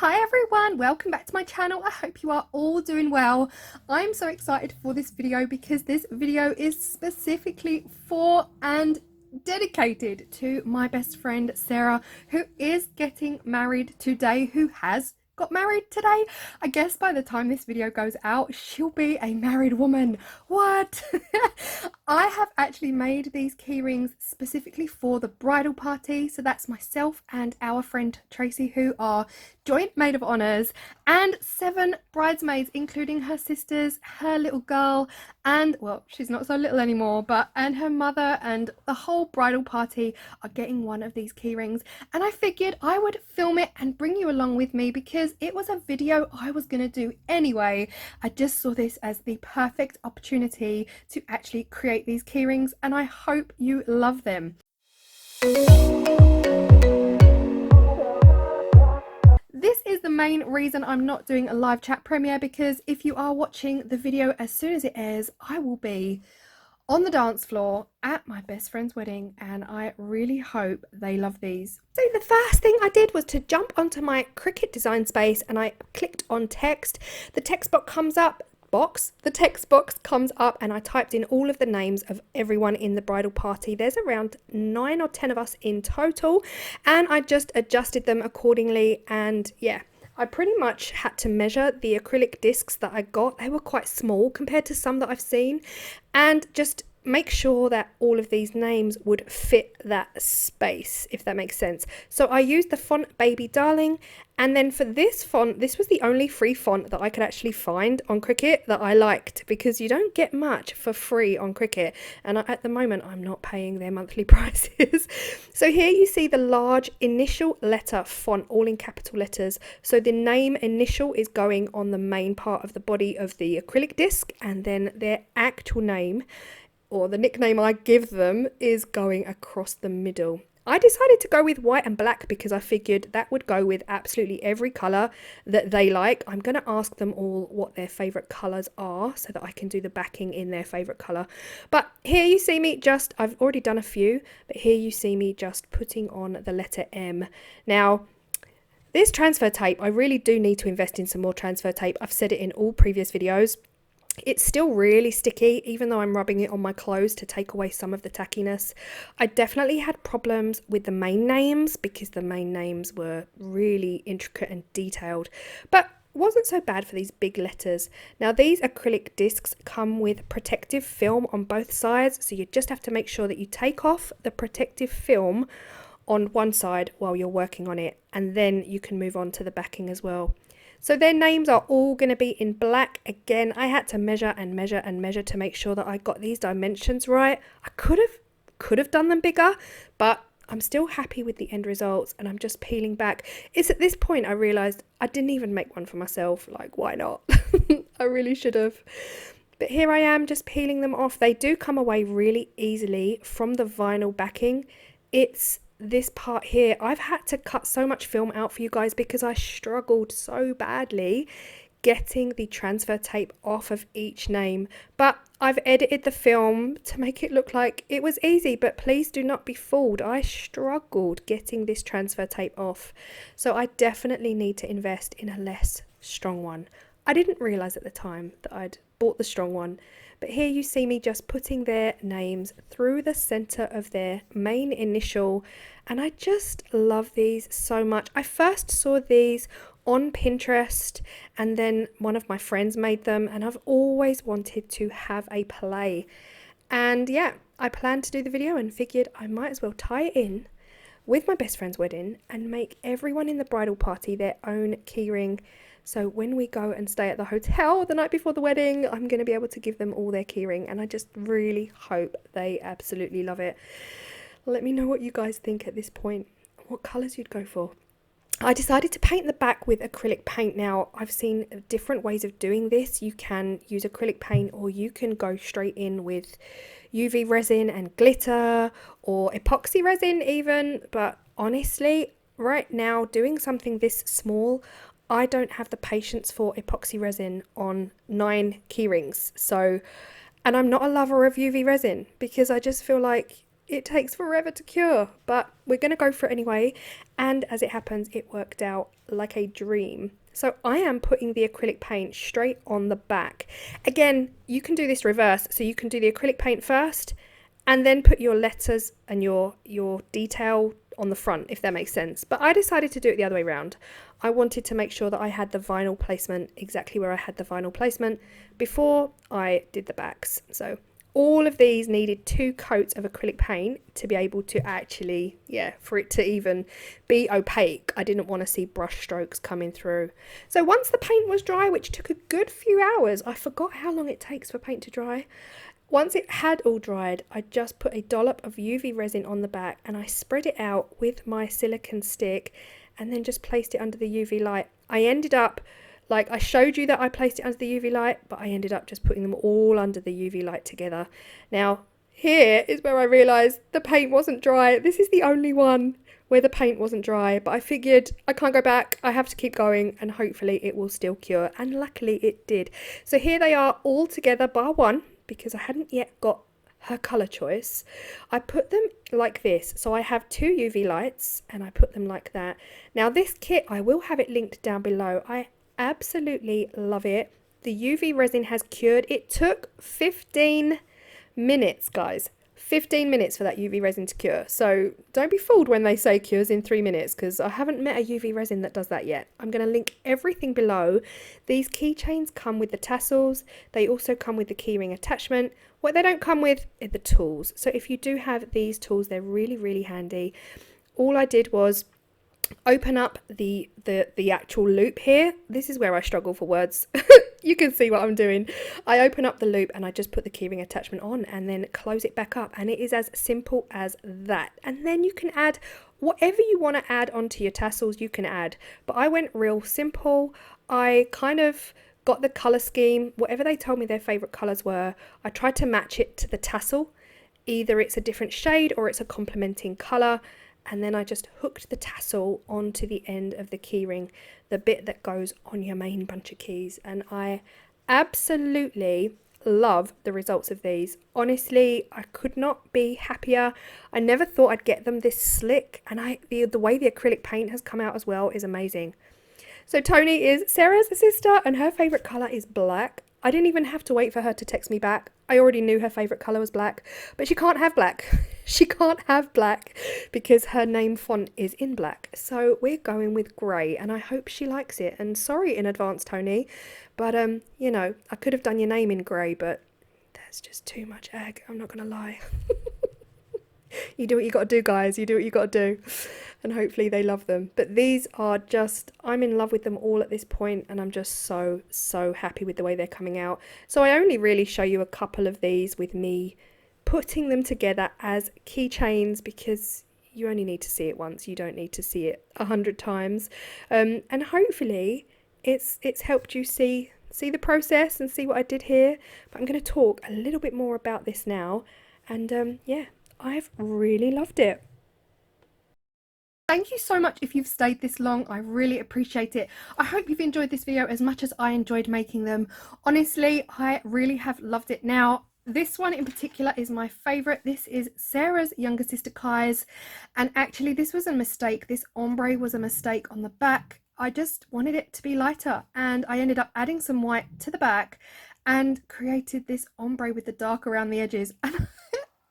Hi everyone, welcome back to my channel. I hope you are all doing well. I'm so excited for this video because this video is specifically for and dedicated to my best friend Sarah, who is getting married today, who has got married today. I guess by the time this video goes out, she'll be a married woman. What? I have actually made these key rings specifically for the bridal party. So that's myself and our friend Tracy, who are joint maid of honors, and 7 bridesmaids, including her sisters, her little girl, and well, she's not so little anymore, and her mother, and the whole bridal party are getting one of these key rings. And I figured I would film it and bring you along with me because it was a video I was gonna do anyway. I just saw this as the perfect opportunity to actually create these key rings, and I hope you love them. This is the main reason I'm not doing a live chat premiere, because if you are watching the video as soon as it airs, I will be on the dance floor at my best friend's wedding, and I really hope they love these. So the first thing I did was to jump onto my Cricut design space, and I clicked on text. The text box comes up. The text box comes up, and I typed in all of the names of everyone in the bridal party. There's around 9 or 10 of us in total, and I just adjusted them accordingly. And yeah, I pretty much had to measure the acrylic discs that I got. They were quite small compared to some that I've seen, and just make sure that all of these names would fit that space, if that makes sense. So I used the font Baby Darling, and then for this font, this was the only free font that I could actually find on Cricut that I liked, because you don't get much for free on Cricut, and at the moment I'm not paying their monthly prices. So here you see the large initial letter font, all in capital letters. So the name initial is going on the main part of the body of the acrylic disc, and then their actual name, or the nickname I give them, is going across the middle. I decided to go with white and black because I figured that would go with absolutely every colour that they like. I'm going to ask them all what their favourite colours are so that I can do the backing in their favourite colour. But here you see me I've already done a few, but here you see me just putting on the letter M. Now, this transfer tape, I really do need to invest in some more transfer tape. I've said it in all previous videos. It's still really sticky, even though I'm rubbing it on my clothes to take away some of the tackiness. I definitely had problems with the main names because the main names were really intricate and detailed, but wasn't so bad for these big letters. Now, these acrylic discs come with protective film on both sides, so you just have to make sure that you take off the protective film on one side while you're working on it, and then you can move on to the backing as well. So their names are all going to be in black. Again, I had to measure and measure and measure to make sure that I got these dimensions right. I could have done them bigger, but I'm still happy with the end results, and I'm just peeling back. It's at this point I realized I didn't even make one for myself. Like, why not? I really should have. But here I am just peeling them off. They do come away really easily from the vinyl backing. It's this part here. I've had to cut so much film out for you guys because I struggled so badly getting the transfer tape off of each name, but I've edited the film to make it look like it was easy. But please do not be fooled, I struggled getting this transfer tape off, so I definitely need to invest in a less strong one. I didn't realize at the time that I'd bought the strong one. But here you see me just putting their names through the center of their main initial, and I just love these so much. I first saw these on Pinterest, and then one of my friends made them, and I've always wanted to have a play. And yeah, I planned to do the video and figured I might as well tie it in with my best friend's wedding and make everyone in the bridal party their own keyring. So when we go and stay at the hotel the night before the wedding, I'm going to be able to give them all their keyring, and I just really hope they absolutely love it. Let me know what you guys think at this point, what colours you'd go for. I decided to paint the back with acrylic paint. Now, I've seen different ways of doing this. You can use acrylic paint, or you can go straight in with UV resin and glitter, or epoxy resin even. But honestly, right now, doing something this small, I don't have the patience for epoxy resin on 9 key rings. So, and I'm not a lover of UV resin because I just feel like it takes forever to cure, but we're going to go for it anyway. And as it happens, it worked out like a dream. So I am putting the acrylic paint straight on the back. Again, you can do this reverse. So you can do the acrylic paint first and then put your letters and your detail on the front, if that makes sense. But I decided to do it the other way around. I wanted to make sure that I had the vinyl placement exactly where I had the vinyl placement before I did the backs. So all of these needed 2 coats of acrylic paint to be able to actually, for it to even be opaque. I didn't want to see brush strokes coming through. So once the paint was dry, which took a good few hours, I forgot how long it takes for paint to dry. Once it had all dried, I just put a dollop of UV resin on the back and I spread it out with my silicone stick and then just placed it under the UV light. I ended up, like I showed you that I placed it under the UV light, but I ended up just putting them all under the UV light together. Now, here is where I realised the paint wasn't dry. This is the only one where the paint wasn't dry, but I figured I can't go back. I have to keep going and hopefully it will still cure. And luckily it did. So here they are all together bar one, because I hadn't yet got her colour choice. I put them like this. So I have 2 UV lights and I put them like that. Now this kit, I will have it linked down below. I absolutely love it. The UV resin has cured. It took 15 minutes, guys. 15 minutes for that UV resin to cure. So don't be fooled when they say cures in 3 minutes, because I haven't met a UV resin that does that yet. I'm going to link everything below. These keychains come with the tassels. They also come with the keyring attachment. What they don't come with are the tools. So if you do have these tools, they're really, really handy. All I did was open up the actual loop here. This is where I struggle for words. You can see what I'm doing. I open up the loop and I just put the keyring attachment on and then close it back up, and it is as simple as that. And then you can add whatever you want to add onto your tassels, you can add, but I went real simple. I kind of got the color scheme, whatever they told me their favorite colors were, I tried to match it to the tassel. Either it's a different shade or it's a complementing color. And then I just hooked the tassel onto the end of the keyring, the bit that goes on your main bunch of keys. And I absolutely love the results of these. Honestly, I could not be happier. I never thought I'd get them this slick, and the way the acrylic paint has come out as well is amazing. So Tony is Sarah's sister and her favourite colour is black. I didn't even have to wait for her to text me back. I already knew her favourite colour was black, but she can't have black. She can't have black because her name font is in black. So we're going with grey, and I hope she likes it. And sorry in advance, Tony, but you know, I could have done your name in grey, but there's just too much egg. I'm not going to lie. You do what you got to do, guys. You do what you got to do. And hopefully they love them. But these are just, I'm in love with them all at this point, and I'm just so, so happy with the way they're coming out. So I only really show you a couple of these with me putting them together as keychains, because you only need to see it once. You don't need to see it 100 times. And hopefully it's helped you see the process and see what I did here. But I'm going to talk a little bit more about this now. And yeah, I've really loved it. Thank you so much if you've stayed this long. I really appreciate it. I hope you've enjoyed this video as much as I enjoyed making them. Honestly, I really have loved it. Now, this one in particular is my favourite. This is Sarah's younger sister Kai's, and actually this was a mistake. This ombre was a mistake on the back. I just wanted it to be lighter, and I ended up adding some white to the back and created this ombre with the dark around the edges. And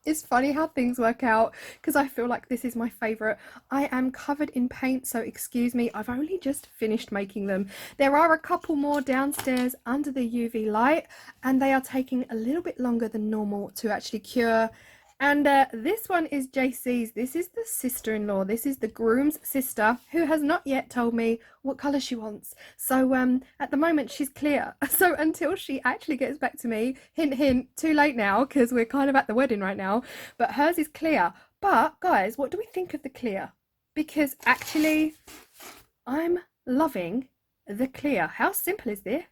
it's funny how things work out, because I feel like this is my favourite. I am covered in paint, so excuse me, I've only just finished making them. There are a couple more downstairs under the UV light, and they are taking a little bit longer than normal to actually cure. And this one is JC's. This is the sister-in-law. This is the groom's sister, who has not yet told me what colour she wants. So at the moment she's clear. So until she actually gets back to me, hint hint, too late now because we're kind of at the wedding right now, but hers is clear. But guys, what do we think of the clear? Because actually I'm loving the clear. How simple is this?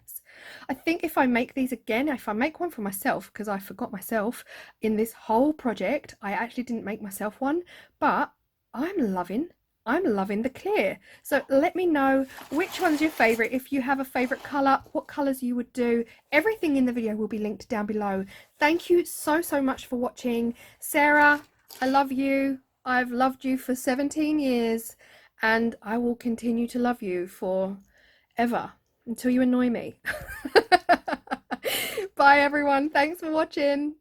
I think if I make these again, if I make one for myself, because I forgot myself in this whole project, I actually didn't make myself one, but I'm loving the clear. So let me know which one's your favorite. If you have a favorite color, what colors you would do. Everything in the video will be linked down below. Thank you so much for watching. Sarah, I love you. I've loved you for 17 years and I will continue to love you for ever until you annoy me. Bye everyone. Thanks for watching.